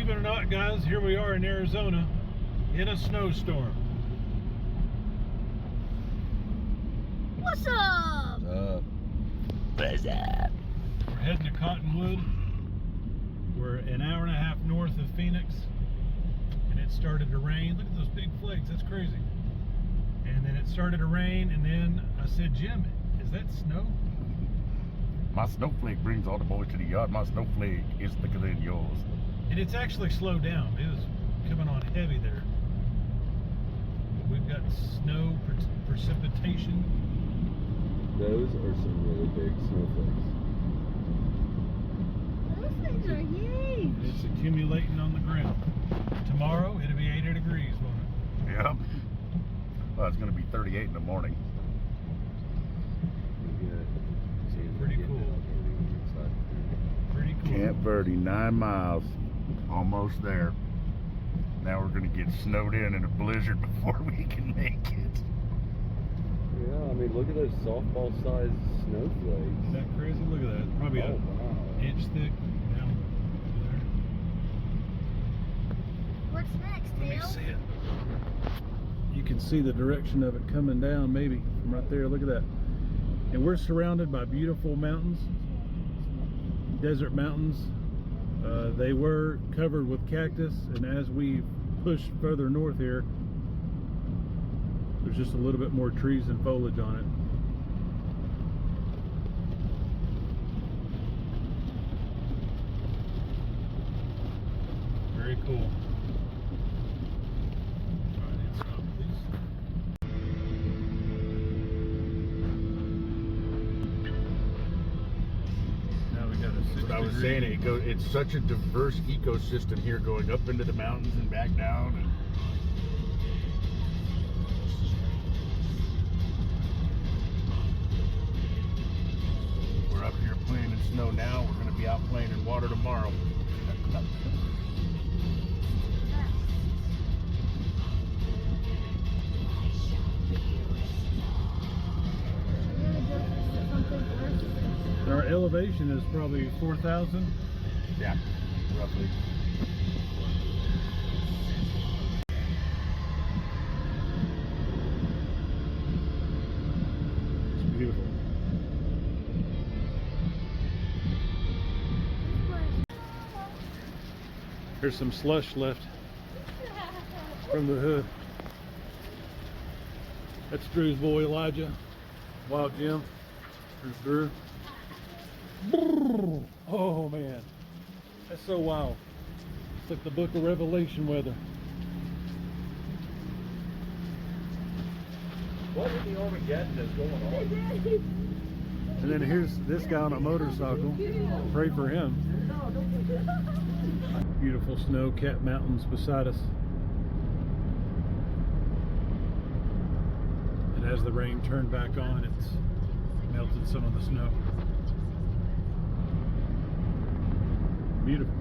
Believe it or not, guys, here we are in Arizona in a snowstorm. What's up? What's up? We're heading to Cottonwood. We're an hour and a half north of Phoenix, and it started to rain. Look at those big flakes, that's crazy. And then it started to rain, and then I said, Jim, is that snow? My snowflake brings all the boys to the yard. My snowflake is thicker than yours. And it's actually slowed down. It was coming on heavy there. We've got snow precipitation. Those are some really big snowflakes. Those things are huge. It's accumulating on the ground. Tomorrow it'll be 80 degrees, won't it? Yeah. Well, it's going to be 38 in the morning. Pretty cool. Pretty cool. Camp Verde, 9 miles. Almost there. Now we're going to get snowed in a blizzard before we can make it. Yeah, I mean, look at those softball-sized snowflakes. Isn't that crazy? Look at that. Probably Oh, an wow. inch thick down there. What's next, Let me Tail? see it. You can see the direction of it coming down, maybe from right there. Look at that. And we're surrounded by beautiful mountains, desert mountains. They were covered with cactus, and as we push further north here, there's just a little bit more trees and foliage on it. Very cool. All right, stop, please. Now we got a 6 What I was degree. saying, it's such a diverse ecosystem here, going up into the mountains and back down. And we're up here playing in snow now. We're going to be out playing in water tomorrow. Our elevation is probably 4,000. Yeah, roughly. It's beautiful. There's some slush left from the hood. That's Drew's boy Elijah. Wild Jim. There's Drew. Oh man, that's so wild. It's like the Book of Revelation weather. What in the Armageddon is going on? And then here's this guy on a motorcycle. Pray for him. Beautiful snow-capped mountains beside us. And as the rain turned back on, it's melted some of the snow. Beautiful.